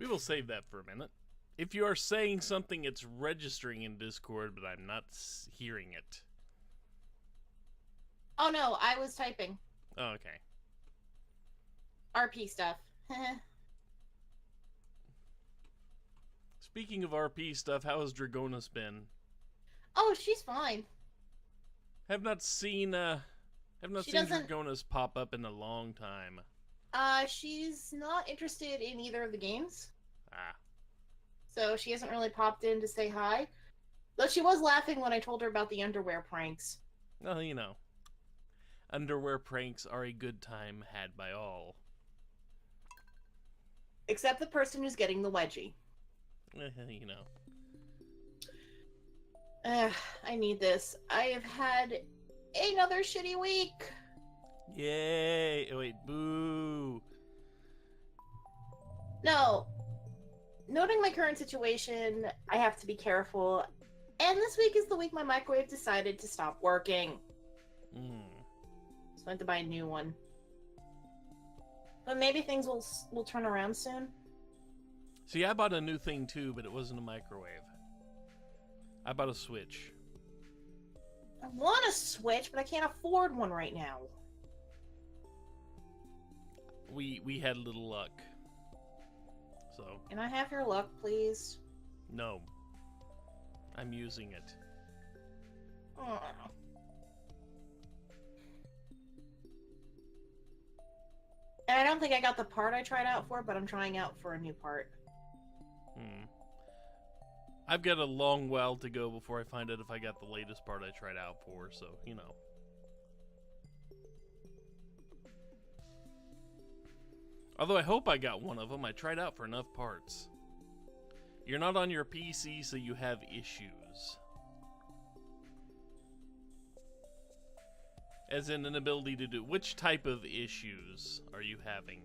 will save that for a minute. If you are saying something, it's registering in Discord, but I'm not hearing it. Oh no, I was typing. Oh, okay. RP stuff. Speaking of RP stuff, how has Dragonis been? Oh, she's fine. Have not seen Dragonis pop up in a long time. She's not interested in either of the games. Ah. So she hasn't really popped in to say hi. Though she was laughing when I told her about the underwear pranks. Well, you know. Underwear pranks are a good time had by all. Except the person who's getting the wedgie. You know. I need this. I have had another shitty week. Yay! Oh, wait, boo! No. Noting my current situation, I have to be careful. And this week is the week my microwave decided to stop working. So I had to buy a new one. But maybe things will turn around soon. See, I bought a new thing too, but it wasn't a microwave. I bought a Switch. I want a Switch, but I can't afford one right now. We had a little luck. So. Can I have your luck, please? No. I'm using it. Oh. And I don't think I got the part I tried out for, but I'm trying out for a new part. I've got a long while to go before I find out if I got the latest part I tried out for, so, you know. Although I hope I got one of them. I tried out for enough parts. You're not on your PC, so you have issues. As in an ability to do... Which type of issues are you having?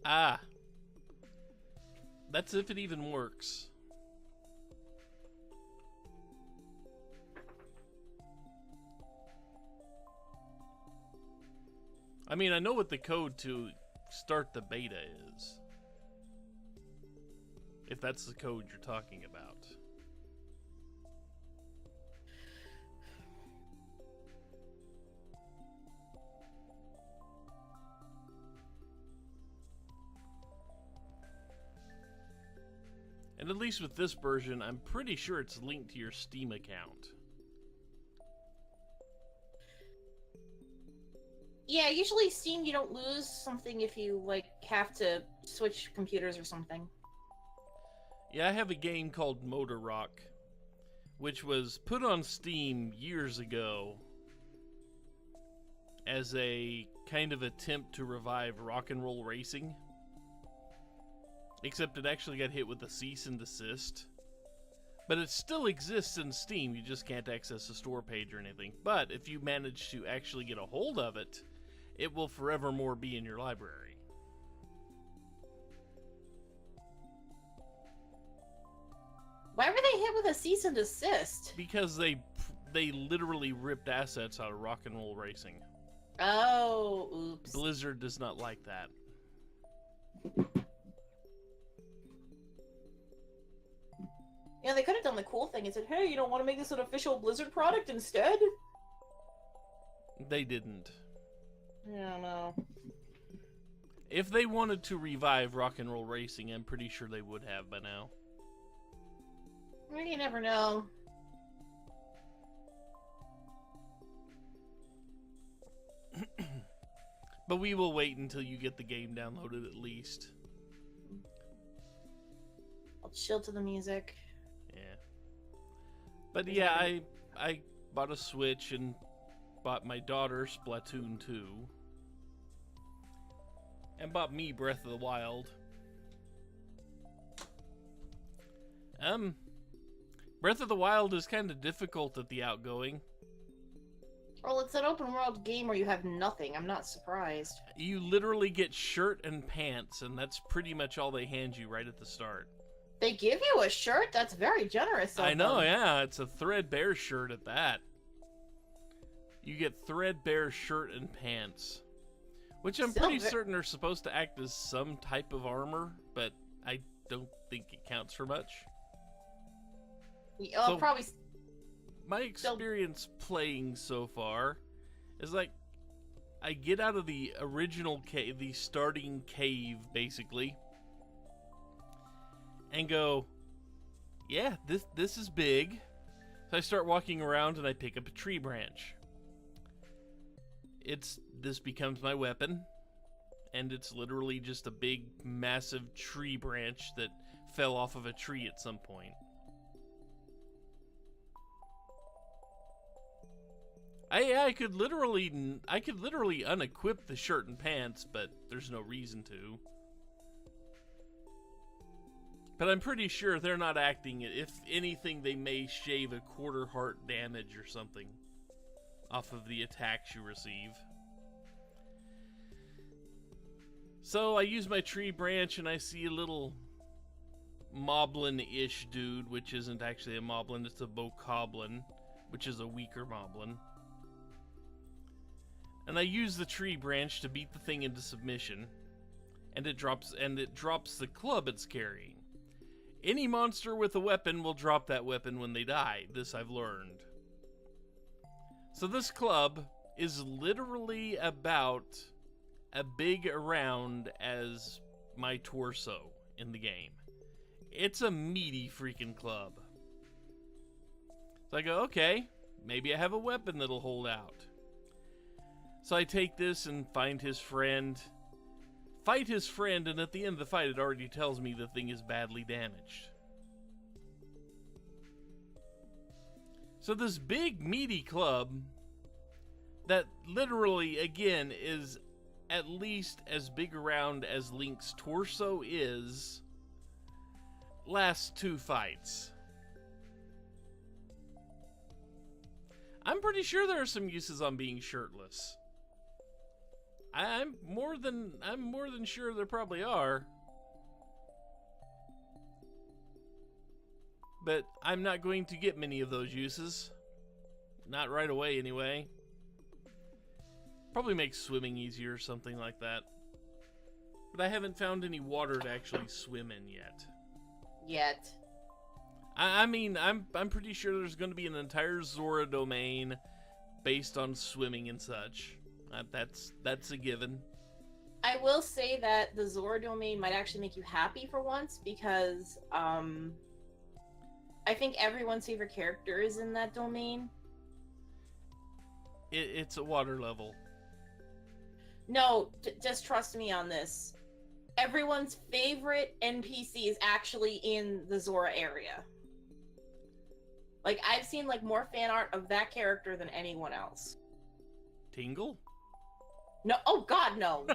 Ah. That's if it even works. I mean, I know what the code to start the beta is. If that's the code you're talking about. And at least with this version, I'm pretty sure it's linked to your Steam account. Yeah, usually Steam, you don't lose something if you, like, have to switch computers or something. Yeah, I have a game called Motor Rock, which was put on Steam years ago as a kind of attempt to revive rock and roll racing. Except it actually got hit with a cease and desist. But it still exists in Steam, you just can't access the store page or anything. But if you manage to actually get a hold of it, it will forevermore be in your library. Why were they hit with a cease and desist? Because they literally ripped assets out of rock and roll racing. Oh, oops. Blizzard does not like that. Yeah, they could have done the cool thing and said, hey, you don't want to make this an official Blizzard product instead? They didn't. Yeah, no. If they wanted to revive rock and roll racing, I'm pretty sure they would have by now. Well, you never know. But we will wait until you get the game downloaded at least. I'll chill to the music. Yeah. But yeah, I bought a Switch and bought my daughter Splatoon 2. and bought me Breath of the Wild. Breath of the Wild is kind of difficult at the outgoing. Well, it's an open world game where you have nothing. I'm not surprised. You literally get shirt and pants, and that's pretty much all they hand you right at the start. They give you a shirt? That's very generous of I know, them. yeah. It's a threadbare shirt at that. You get threadbare shirt and pants. Which I'm pretty certain are supposed to act as some type of armor, but I don't think it counts for much. So, probably... My experience playing so far is like, I get out of the original cave, the starting cave, basically, and go, yeah, this is big. So I start walking around and I pick up a tree branch. This becomes my weapon, and it's literally just a big, massive tree branch that fell off of a tree at some point. I could literally unequip the shirt and pants, but there's no reason to. But I'm pretty sure they're not acting it. If anything, they may shave a quarter heart damage or something off of the attacks you receive. So I use my tree branch and I see a little moblin-ish dude, which isn't actually a moblin, it's a bokoblin, which is a weaker moblin. And I use the tree branch to beat the thing into submission, and it drops the club it's carrying. Any monster with a weapon will drop that weapon when they die. This I've learned. So this club is literally about as big around as my torso in the game. It's a meaty freaking club. So I go, okay, maybe I have a weapon that'll hold out. So I take this and find his friend, fight his friend, and at the end of the fight it already tells me the thing is badly damaged. So this big meaty club that literally, again, is at least as big around as Link's torso is, lasts 2 fights. I'm pretty sure there are some uses on being shirtless. I'm more than sure there probably are. But I'm not going to get many of those uses. Not right away, anyway. Probably makes swimming easier or something like that. But I haven't found any water to actually swim in yet. I mean, I'm pretty sure there's going to be an entire Zora domain based on swimming and such. That's a given. I will say that the Zora domain might actually make you happy for once, because I think everyone's favorite character is in that domain. It's a water level. No, just trust me on this. Everyone's favorite NPC is actually in the Zora area. Like, I've seen like more fan art of that character than anyone else. Tingle? No, oh god, no.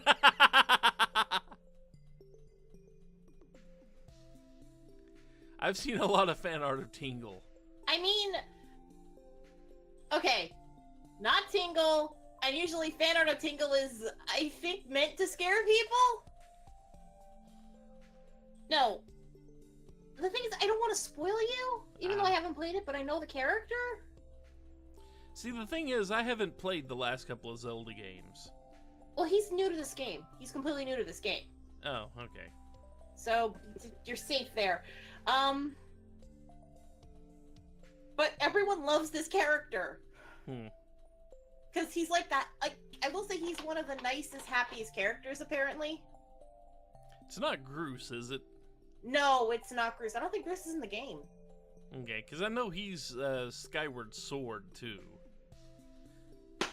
I've seen a lot of fan art of Tingle. I mean, okay, not Tingle, and usually fan art of Tingle is, I think, meant to scare people? No. The thing is, I don't want to spoil you, even though I haven't played it, but I know the character. See, the thing is, I haven't played the last couple of Zelda games. Well, he's new to this game. He's completely new to this game. Oh, okay. So, you're safe there. But everyone loves this character. Because he's like that, like, I will say he's one of the nicest, happiest characters, apparently. It's not Groose, is it? No, it's not Groose. I don't think Groose is in the game. Okay, because I know he's Skyward Sword, too.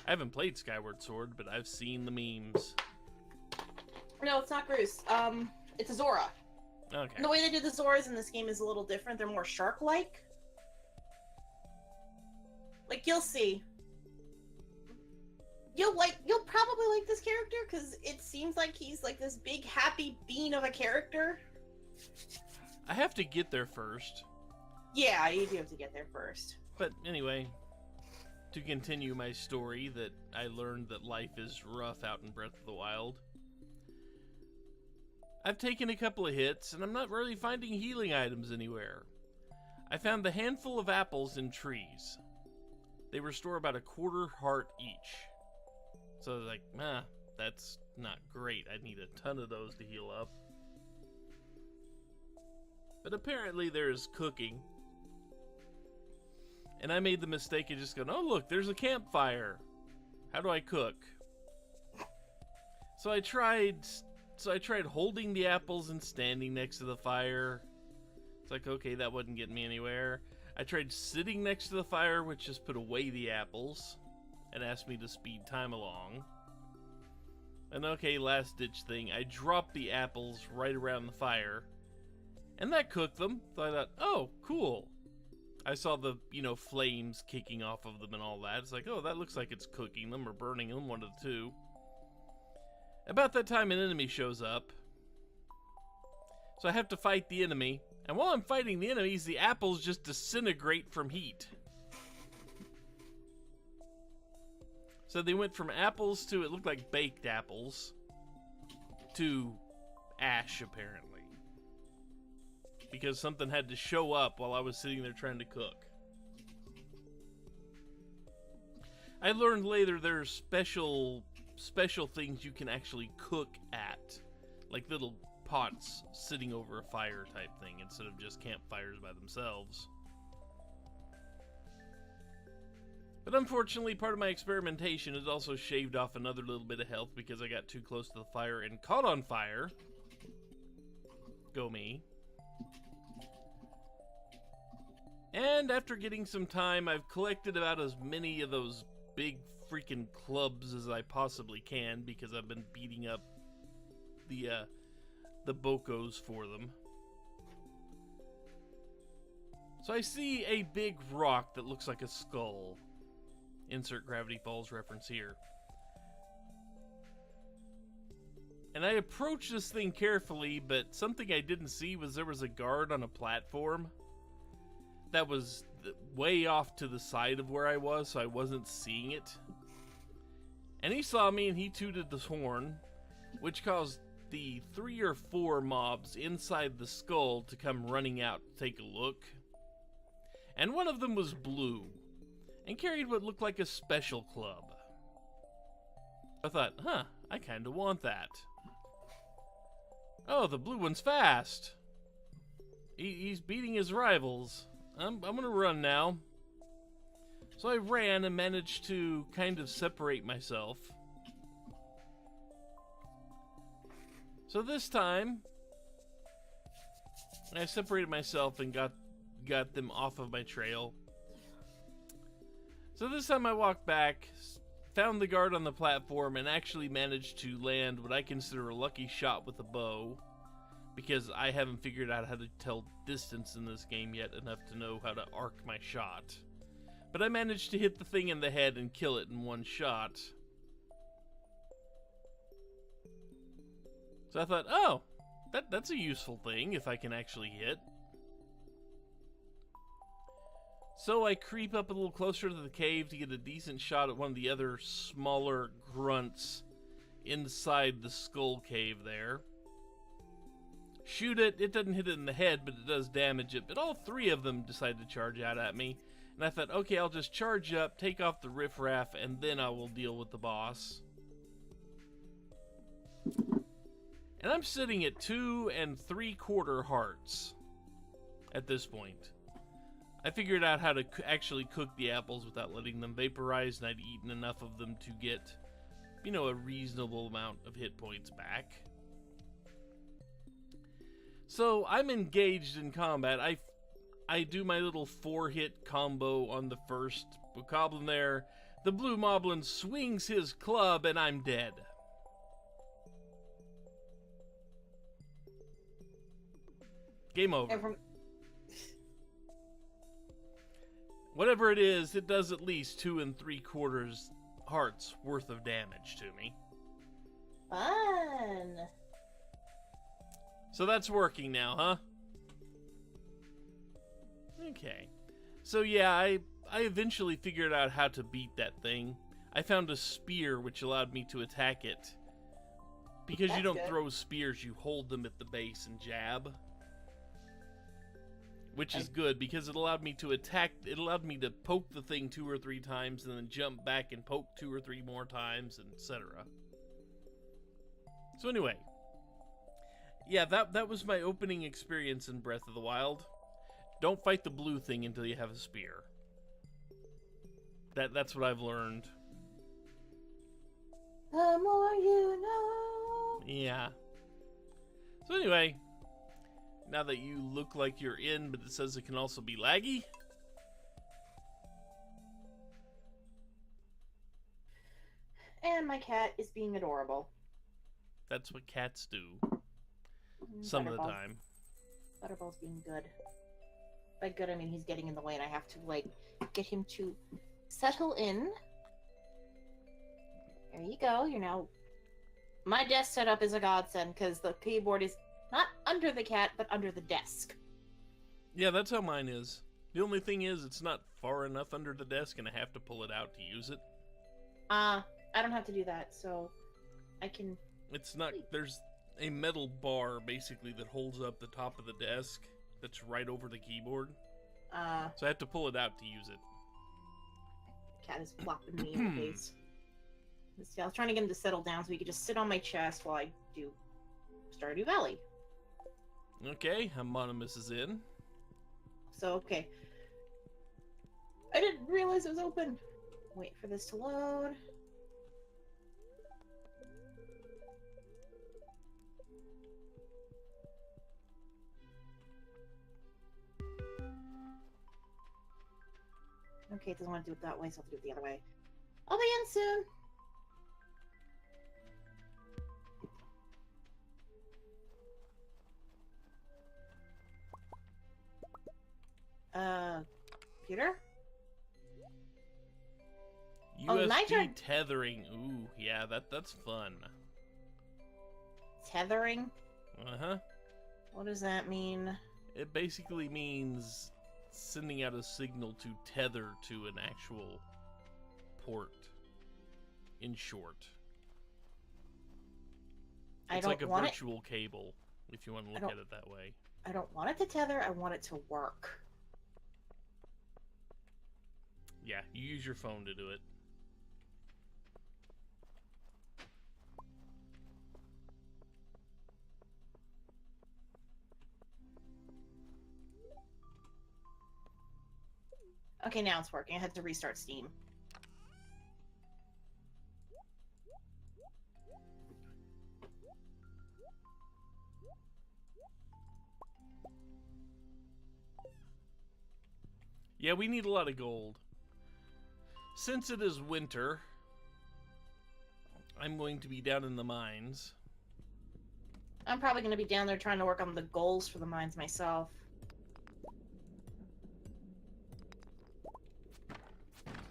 I haven't played Skyward Sword, but I've seen the memes. No, it's not Groose. It's a Zora. Okay. And the way they do the Zoras in this game is a little different. They're more shark-like. Like, you'll see. You'll probably like this character, because it seems like he's like this big happy bean of a character. I have to get there first. Yeah, you do have to get there first. But anyway, to continue my story that I learned that life is rough out in Breath of the Wild. I've taken a couple of hits, and I'm not really finding healing items anywhere. I found a handful of apples in trees. They restore about a quarter heart each. So I was like, that's not great. I need a ton of those to heal up. But apparently there's cooking. And I made the mistake of just going, oh look, there's a campfire. How do I cook? So I tried holding the apples and standing next to the fire. It's like, okay, that wasn't getting me anywhere. I tried sitting next to the fire, which just put away the apples and asked me to speed time along. And okay, last ditch thing, I dropped the apples right around the fire, and that cooked them. So I thought, oh, cool. I saw the, flames kicking off of them and all that. It's like, oh, that looks like it's cooking them or burning them, one of the two. About that time, an enemy shows up. So I have to fight the enemy. And while I'm fighting the enemies, the apples just disintegrate from heat. So they went from apples to, it looked like baked apples, to ash, apparently. Because something had to show up while I was sitting there trying to cook. I learned later there's special things you can actually cook at. Like little pots sitting over a fire type thing instead of just campfires by themselves. But unfortunately, part of my experimentation has also shaved off another little bit of health because I got too close to the fire and caught on fire. Go me. And after getting some time, I've collected about as many of those big freaking clubs as I possibly can because I've been beating up the bokos for them. So I see a big rock that looks like a skull. Insert Gravity Falls reference here. And I approached this thing carefully, but something I didn't see was there was a guard on a platform that was way off to the side of where I was, so I wasn't seeing it. And he saw me and he tooted the horn, which caused the 3 or 4 mobs inside the skull to come running out to take a look. And one of them was blue and carried what looked like a special club. I thought, I kinda want that. Oh, the blue one's fast. He's beating his rivals. I'm gonna run now. So I ran and managed to kind of separate myself. So this time, I separated myself and got them off of my trail. So this time I walked back, found the guard on the platform, and actually managed to land what I consider a lucky shot with a bow, because I haven't figured out how to tell distance in this game yet enough to know how to arc my shot. But I managed to hit the thing in the head and kill it in one shot. So I thought, oh, that's a useful thing if I can actually hit. So I creep up a little closer to the cave to get a decent shot at one of the other smaller grunts inside the skull cave there. Shoot it. It doesn't hit it in the head, but it does damage it. But all 3 of them decide to charge out at me. And I thought, okay, I'll just charge up, take off the riffraff, and then I will deal with the boss. And I'm sitting at 2 3/4 hearts at this point. I figured out how to actually cook the apples without letting them vaporize, and I'd eaten enough of them to get, a reasonable amount of hit points back. So I'm engaged in combat. I do my little 4-hit combo on the first bokoblin there. The blue moblin swings his club, and I'm dead. Game over. Whatever it is, it does at least 2 3/4 hearts worth of damage to me. Fun. So that's working now, huh? Okay. So yeah, I eventually figured out how to beat that thing. I found a spear which allowed me to attack it. Because you don't throw spears, you hold them at the base and jab. Which is good, because it allowed me to attack, it allowed me to poke the thing 2 or 3 times, and then jump back and poke 2 or 3 more times, etc. So anyway, yeah, that was my opening experience in Breath of the Wild. Don't fight the blue thing until you have a spear. That's what I've learned. The more you know. Yeah. So anyway, now that you look like you're in, but it says it can also be laggy. And my cat is being adorable. That's what cats do. Some of the time. Butterball's being good. By good, I mean he's getting in the way and I have to, like, get him to settle in. There you go. You're now... My desk setup is a godsend because the keyboard is not under the cat, but under the desk. Yeah, that's how mine is. The only thing is, it's not far enough under the desk and I have to pull it out to use it. I don't have to do that, so I can... It's not... There's a metal bar, basically, that holds up the top of the desk that's right over the keyboard. So I have to pull it out to use it. The cat is flopping me in the face. See, I was trying to get him to settle down so he could just sit on my chest while I do Stardew Valley. Okay, Amonimus is in. So, okay. I didn't realize it was open. Wait for this to load. Okay, it doesn't want to do it that way, so I'll do it the other way. I'll be in soon. Computer? USB tethering. Ooh, yeah, that's fun. Tethering? Uh-huh. What does that mean? It basically means sending out a signal to tether to an actual port, in short. It's like a virtual cable, if you want to look at it that way. I don't want it to tether, I want it to work. Yeah, you use your phone to do it. Okay, now it's working. I had to restart Steam. Yeah, we need a lot of gold. Since it is winter, I'm going to be down in the mines. I'm probably going to be down there trying to work on the goals for the mines myself.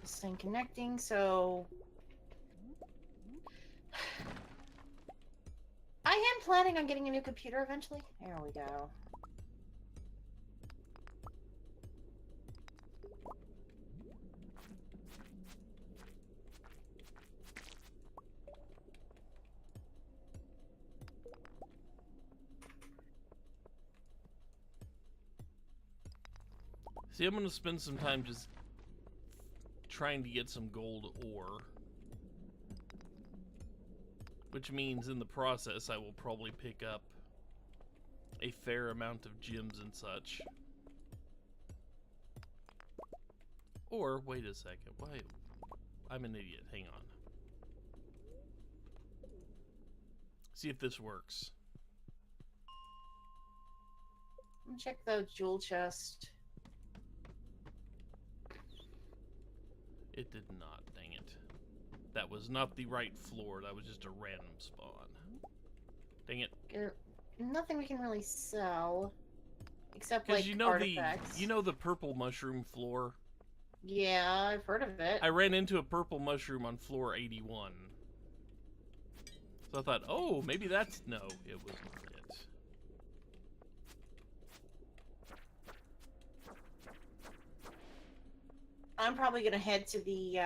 This thing connecting, so... I am planning on getting a new computer eventually. There we go. See, I'm going to spend some time just trying to get some gold ore. Which means in the process I will probably pick up a fair amount of gems and such. Or, wait a second, why? I'm an idiot, hang on. See if this works. Check the jewel chest. It did not, dang it. That was not the right floor, that was just a random spawn. Dang it. Nothing we can really sell. Except, like, you know artifacts. you know the purple mushroom floor? Yeah, I've heard of it. I ran into a purple mushroom on floor 81. So I thought, oh, maybe that's... No, it was not it. I'm probably gonna head to the,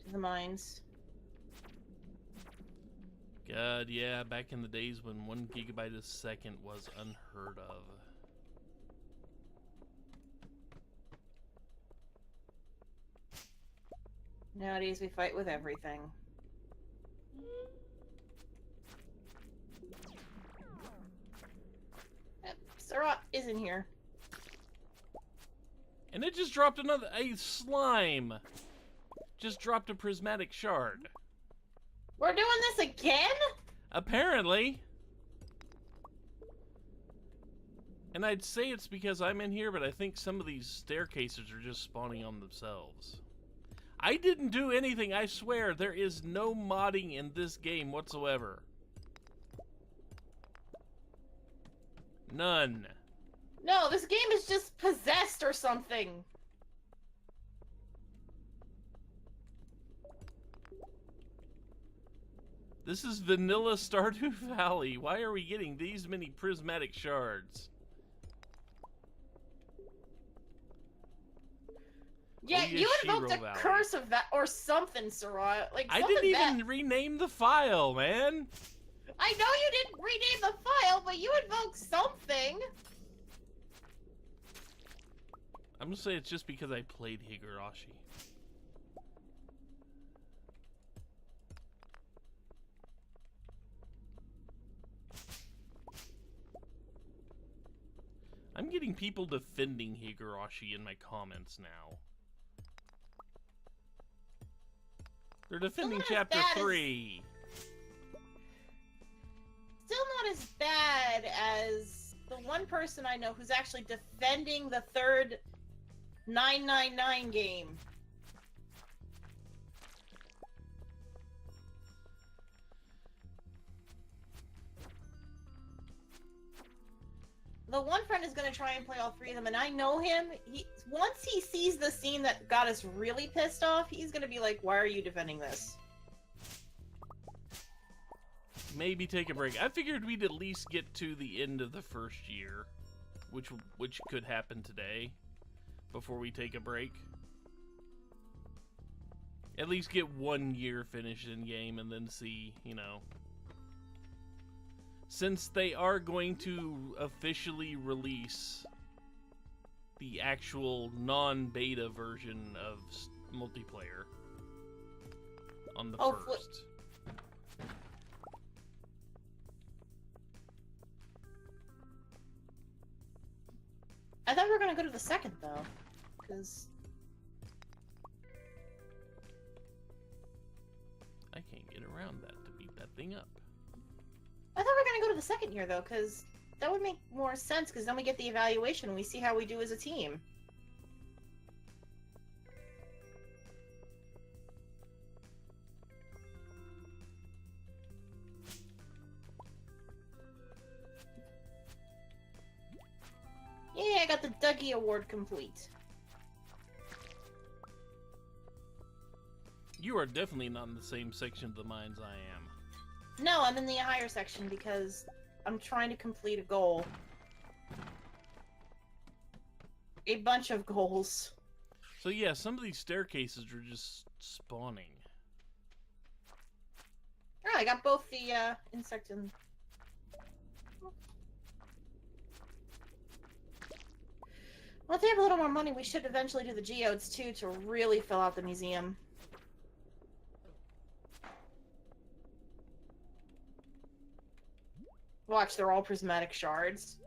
to the mines. God, yeah, back in the days when 1 gigabyte a second was unheard of. Nowadays we fight with everything. Yep, Sarah is in here. And it just dropped a slime. Just dropped a prismatic shard. We're doing this again? Apparently. And I'd say it's because I'm in here, but I think some of these staircases are just spawning on themselves. I didn't do anything, I swear. There is no modding in this game whatsoever. None. No, this game is just possessed or something. This is vanilla Stardew Valley. Why are we getting these many prismatic shards? Yeah, Oh, you invoked a Valley. curse of that or something, Sarah. Like I something didn't bad. even rename the file, man. I know you didn't rename the file, but you invoked something. I'm gonna say it's just because I played Higurashi. I'm getting people defending Higurashi in my comments now. They're defending chapter 3. Still not as bad as the one person I know who's actually defending the third 999 game. The one friend is going to try and play all 3 of them, and I know him. Once he sees the scene that got us really pissed off, he's going to be like, why are you defending this? Maybe take a break. I figured we'd at least get to the end of the first year, which could happen today, before we take a break. At least get 1 year finished in game, and then see, you know. Since they are going to officially release the actual non-beta version of multiplayer on the 1st. I thought we were going to go to the 2nd, though, because... I can't get around that to beat that thing up. I thought we were going to go to the 2nd year, though, because that would make more sense, because then we get the evaluation and we see how we do as a team. Yeah, I got the Dougie Award complete. You are definitely not in the same section of the mines I am. No, I'm in the higher section because I'm trying to complete a goal. A bunch of goals. So yeah, some of these staircases are just spawning. Oh, I got both the insect and... Well, if they have a little more money, we should eventually do the geodes too to really fill out the museum. Watch, they're all prismatic shards.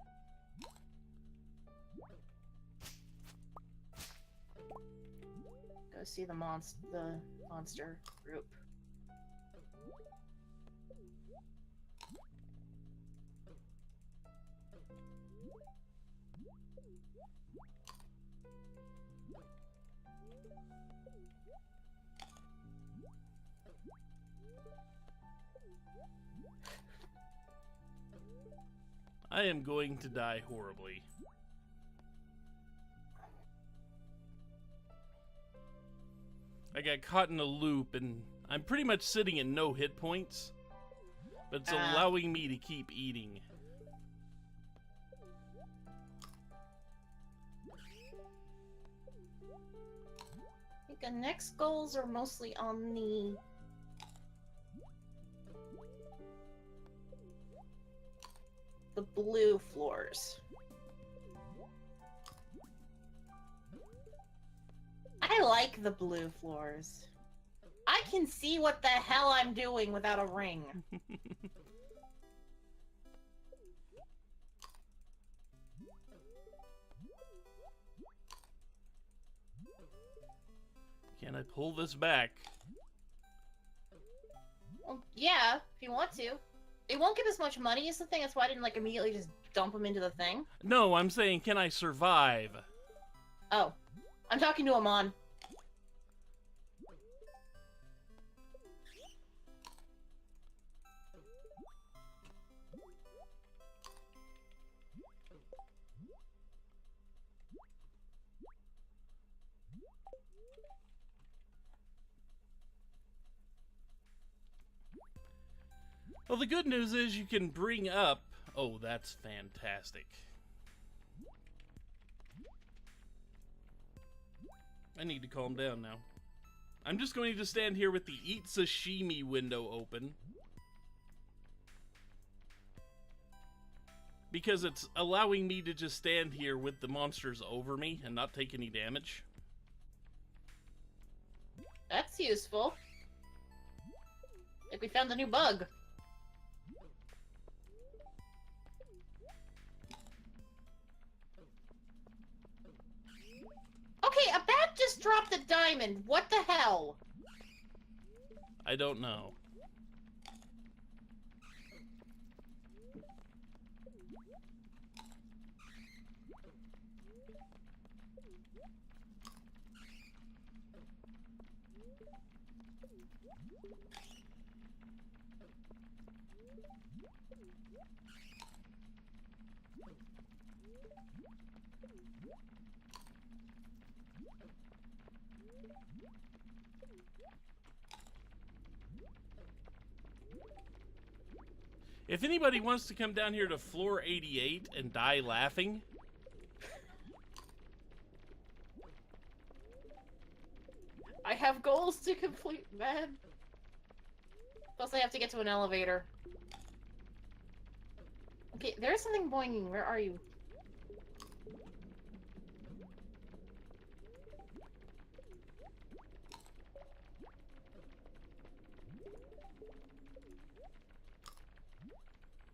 Go see the monster group. I am going to die horribly. I got caught in a loop, and I'm pretty much sitting at no hit points, but it's allowing me to keep eating. I think the next goals are mostly on the blue floors. I like the blue floors. I can see what the hell I'm doing without a ring. Can I pull this back? Well, yeah, if you want to. It won't give us much money is the thing, that's why I didn't like immediately just dump them into the thing. No, I'm saying, can I survive? Oh. I'm talking to Amon. Well, the good news is you can bring up... Oh, that's fantastic. I need to calm down now. I'm just going to stand here with the Eat Sashimi window open. Because it's allowing me to just stand here with the monsters over me and not take any damage. That's useful. Like we found a new bug. Okay, a bat just dropped a diamond. What the hell? I don't know. If anybody wants to come down here to floor 88 and die laughing... I have goals to complete, man. Plus I have to get to an elevator. Okay, there's something boinging. Where are you?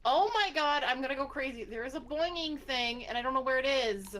Oh my god, I'm gonna go crazy. There is a boinging thing, and I don't know where it is.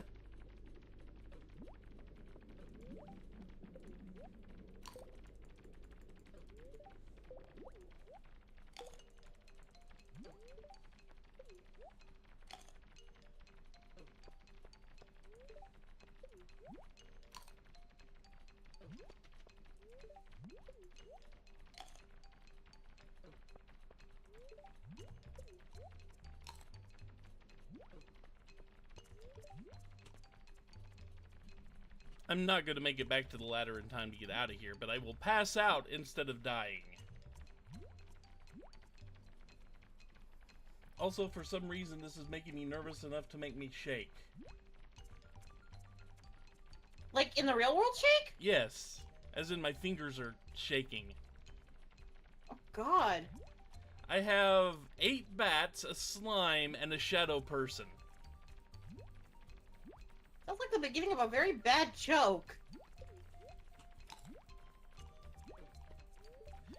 I'm not going to make it back to the ladder in time to get out of here, but I will pass out instead of dying. Also, for some reason, this is making me nervous enough to make me shake. Like, in the real world shake? Yes. As in, my fingers are shaking. Oh, God. I have 8 bats, a slime, and a shadow person. Sounds like the beginning of a very bad joke.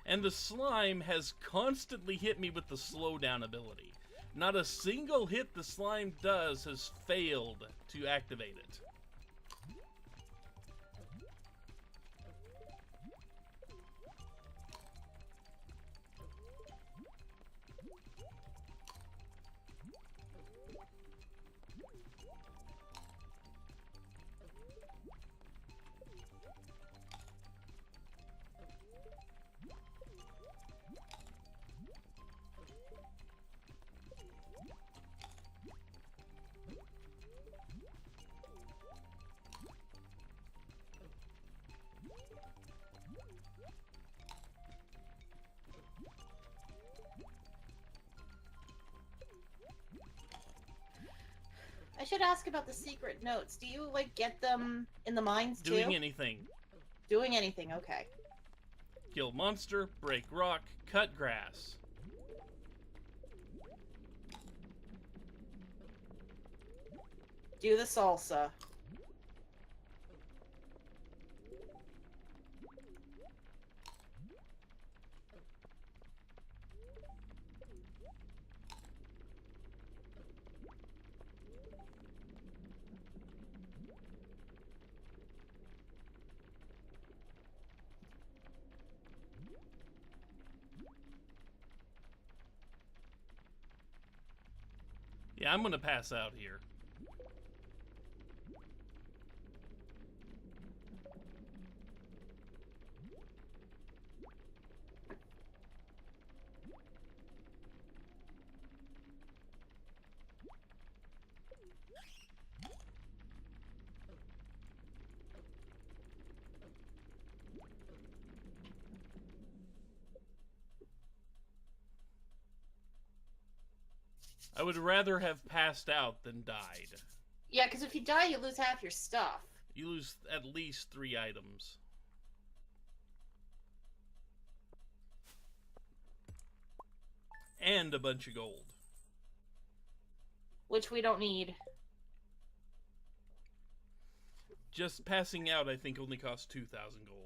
And the slime has constantly hit me with the slowdown ability. Not a single hit the slime does has failed to activate it. I should ask about the secret notes. Do you, like, get them in the mines, too? Doing anything. Doing anything, okay. Kill monster, break rock, cut grass. Do the salsa. Yeah, I'm gonna pass out here. I would rather have passed out than died. Yeah, because if you die, you lose half your stuff. You lose at least 3 items. And a bunch of gold. Which we don't need. Just passing out, I think, only costs 2,000 gold.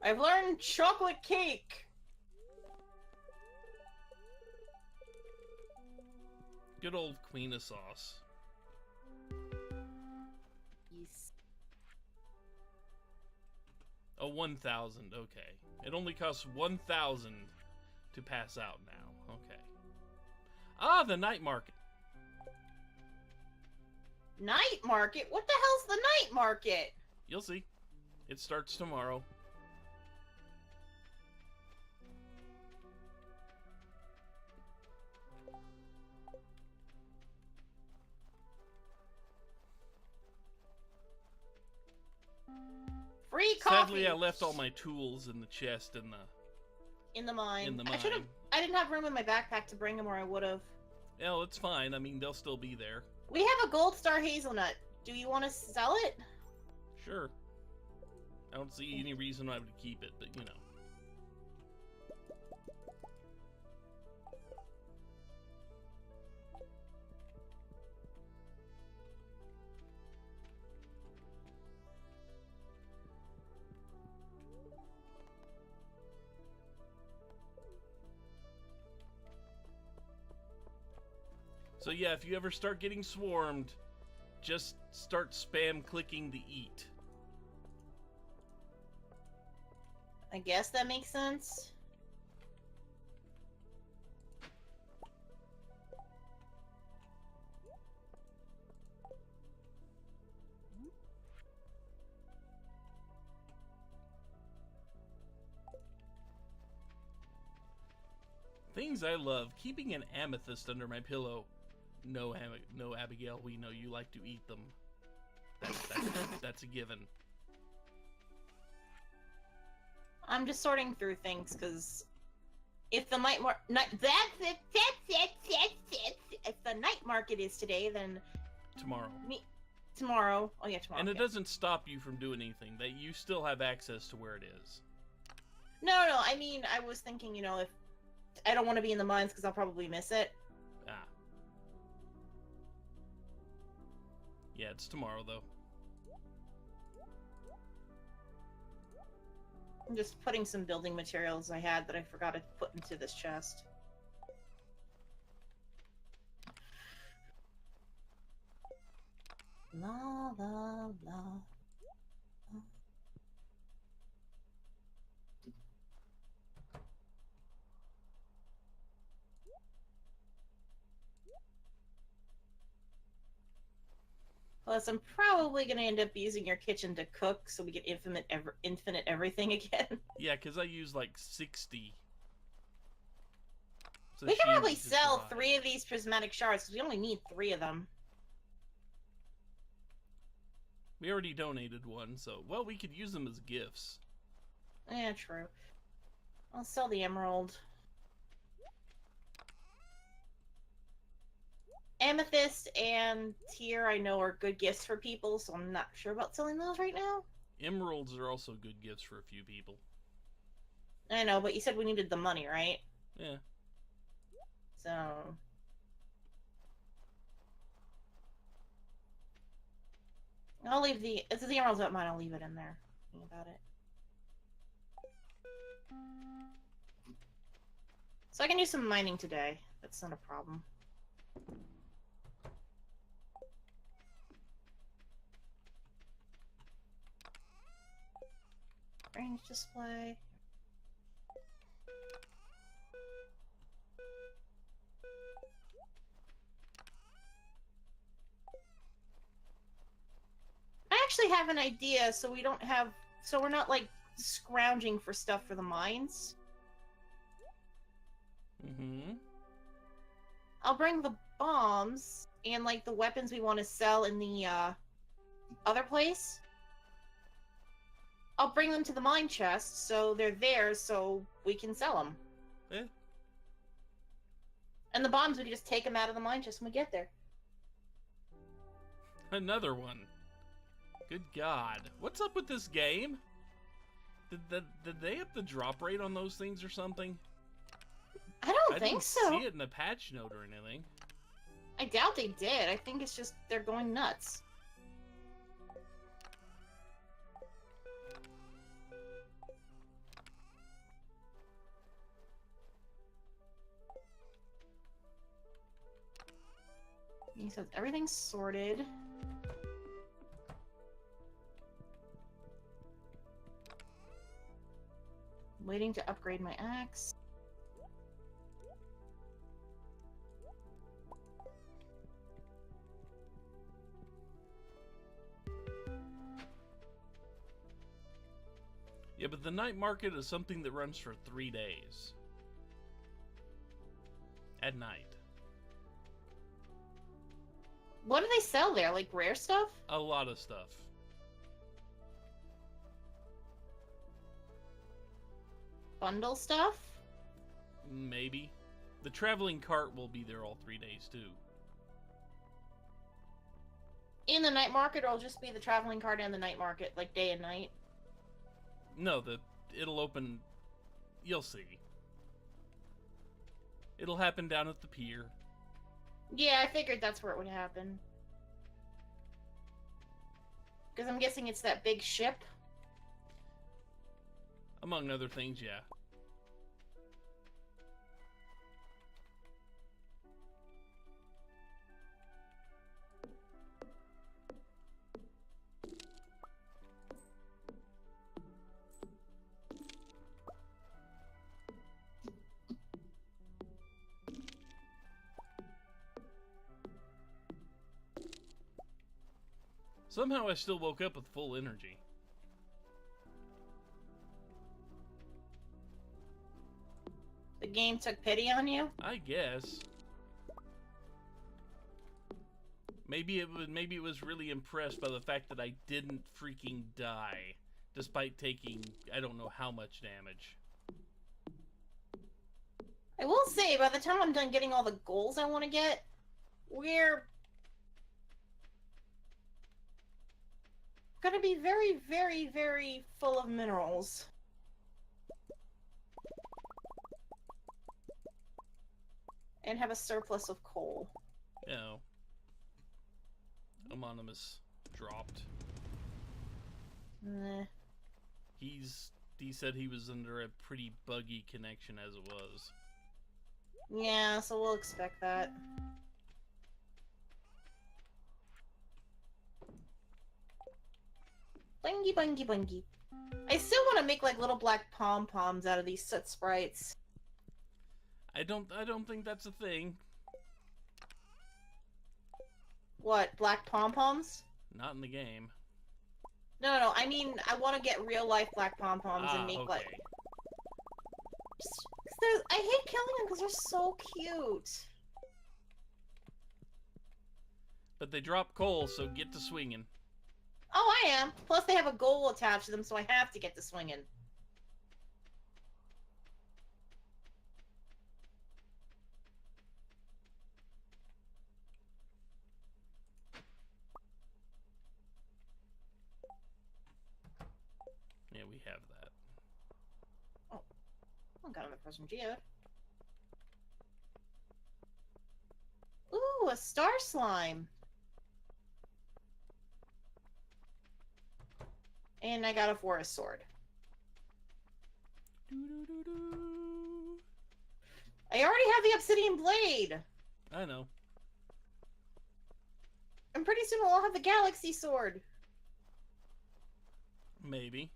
I've learned chocolate cake. Good old Queen of Sauce. Yes. Oh, 1,000. Okay. It only costs 1,000 to pass out now. Okay. Ah, the night market. Night market? What the hell's the night market? You'll see. It starts tomorrow. Free coffee. Sadly, I left all my tools in the chest in the mine. in the I didn't have room in my backpack to bring them, or I would have. Well, it's fine. I mean, they'll still be there. We have a gold star hazelnut. Do you want to sell it? Sure. I don't see any reason I would keep it, but you know. So yeah, if you ever start getting swarmed, just start spam clicking the eat. I guess that makes sense. Things I love. Keeping an amethyst under my pillow. No, Abigail, we know you like to eat them. That's a given. I'm just sorting through things, because if the if the night market is today, then Tomorrow. Tomorrow. Oh yeah, tomorrow. And it yeah. doesn't stop you from doing anything. That you still have access to where it is. No, I mean, I was thinking, you know, if I don't want to be in the mines because I'll probably miss it. Ah. Yeah, it's tomorrow, though. I'm just putting some building materials I had that I forgot to put into this chest. La la la. Plus, I'm probably gonna end up using your kitchen to cook, so we get infinite everything again. Yeah, because I use like 60. We can probably sell 3 of these prismatic shards, because we only need 3 of them. We already donated one, so... Well, we could use them as gifts. Yeah, true. I'll sell the emerald. Amethyst and tear I know are good gifts for people, so I'm not sure about selling those right now. Emeralds are also good gifts for a few people. I know, but you said we needed the money, right? Yeah. So... I'll leave the... If the emerald's not mine, I'll leave it in there. Think about it. So I can do some mining today. That's not a problem. Range display. I actually have an idea, so we don't have... So we're not, like, scrounging for stuff for the mines. Mm-hmm. I'll bring the bombs and, like, the weapons we want to sell in the, other place. I'll bring them to the mine chest, so they're there, so we can sell them. Yeah. And the bombs, we can just take them out of the mine chest when we get there. Another one. Good God. What's up with this game? Did they up the drop rate on those things or something? I don't think so. I didn't see it in a patch note or anything. I doubt they did. I think it's just they're going nuts. He says everything's sorted. Waiting to upgrade my axe. Yeah, but the night market is something that runs for 3 days. At night. What do they sell there? Like rare stuff? A lot of stuff. Bundle stuff? Maybe. The traveling cart will be there all 3 days, too. In the night market, or it'll just be the traveling cart and the night market, like day and night? No, it'll open... You'll see. It'll happen down at the pier. Yeah, I figured that's where it would happen. Because I'm guessing it's that big ship. Among other things, yeah. Somehow I still woke up with full energy. The game took pity on you? I guess. Maybe it was really impressed by the fact that I didn't freaking die, despite taking I don't know how much damage. I will say, by the time I'm done getting all the goals I want to get, we're gonna be very, very, very full of minerals. And have a surplus of coal. Yeah. Amonimus dropped. Nah. He said he was under a pretty buggy connection as it was. Yeah, so we'll expect that. Bungy, bungy, bungy. I still want to make like little black pom-poms out of these soot sprites. I don't think that's a thing. What, black pom-poms? Not in the game. No, I mean, I want to get real life black pom-poms and make, okay. like... I hate killing them because they're so cute. But they drop coal, so get to swinging. Oh, I am. Plus, they have a goal attached to them, so I have to get to swinging. Yeah, we have that. Oh, I got another person geode. Ooh, a star slime. And I got a forest sword. I already have the obsidian blade. I know. And pretty soon we'll all have the galaxy sword. Maybe.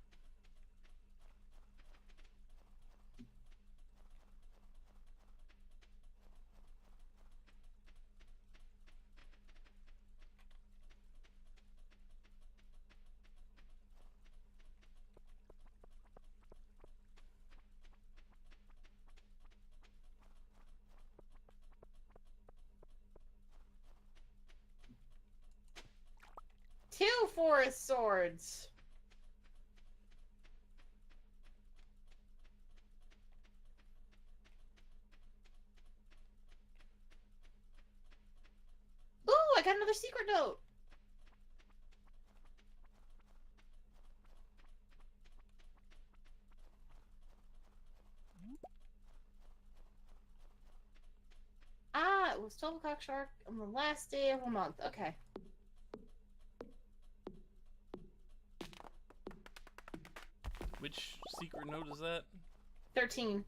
Two forest swords. Ooh, I got another secret note. Ah, it was 12 o'clock sharp on the last day of a month. Okay. Which secret note is that? 13.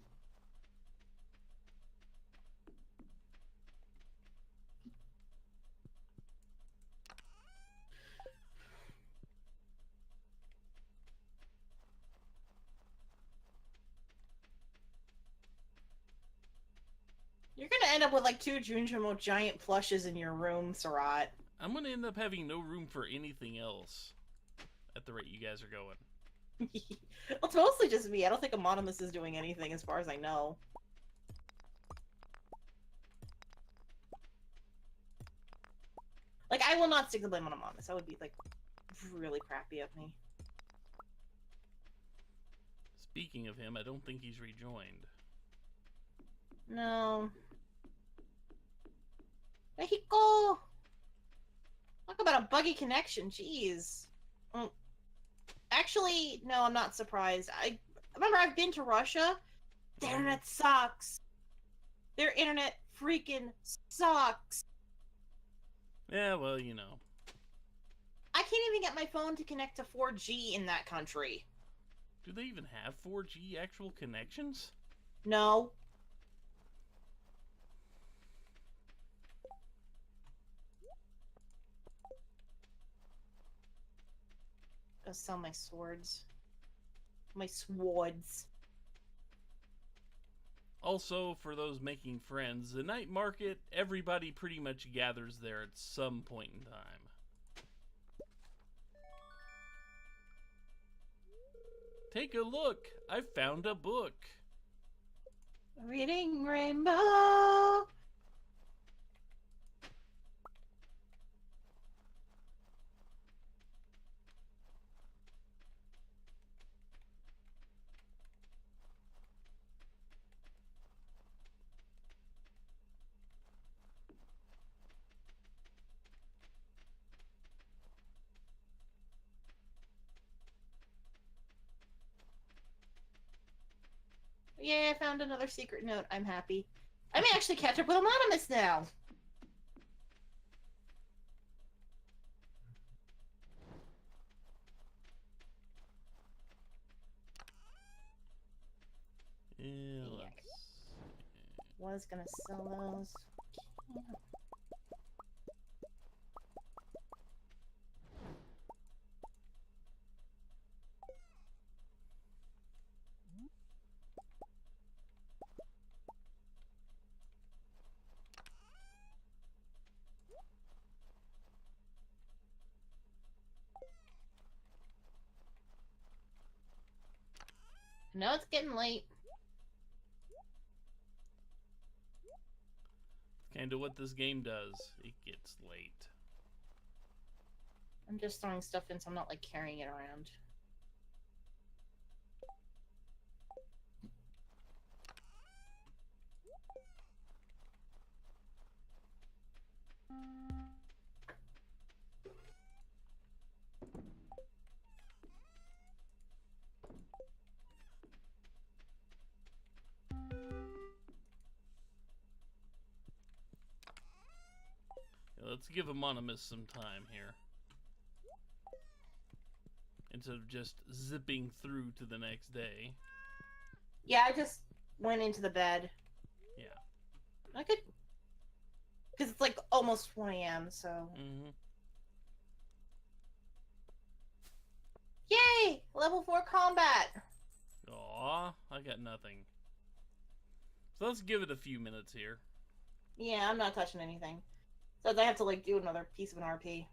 You're gonna end up with like 2 Junjimo giant plushes in your room, Sarat. I'm gonna end up having no room for anything else at the rate you guys are going. Well, it's mostly just me. I don't think Amonimus is doing anything as far as I know. Like, I will not stick the blame on Amonimus. That would be, like, really crappy of me. Speaking of him, I don't think he's rejoined. No. Mexico! Talk about a buggy connection, jeez. Actually, no, I'm not surprised. I remember I've been to Russia. Their internet sucks. Their internet freaking sucks. Yeah, well, you know. I can't even get my phone to connect to 4G in that country. Do they even have 4G actual connections? No. Go sell my swords. My swords. Also, for those making friends, the night market, everybody pretty much gathers there at some point in time. Take a look! I found a book! Reading Rainbow! Yeah, I found another secret note. I'm happy. I may actually catch up with Amonimus now. Yeah, Was gonna sell those. Can't. No, it's getting late. Kind of what this game does. It gets late. I'm just throwing stuff in so I'm not, like, carrying it around. Yeah, let's give Amonimus some time here. Instead of just zipping through to the next day. Yeah, I just went into the bed. Yeah. I could... Because it's, like, almost 1 a.m., so... Mm-hmm. Yay! Level 4 combat! Aw, I got nothing. So let's give it a few minutes here. Yeah, I'm not touching anything. So I have to, like, do another piece of an RP.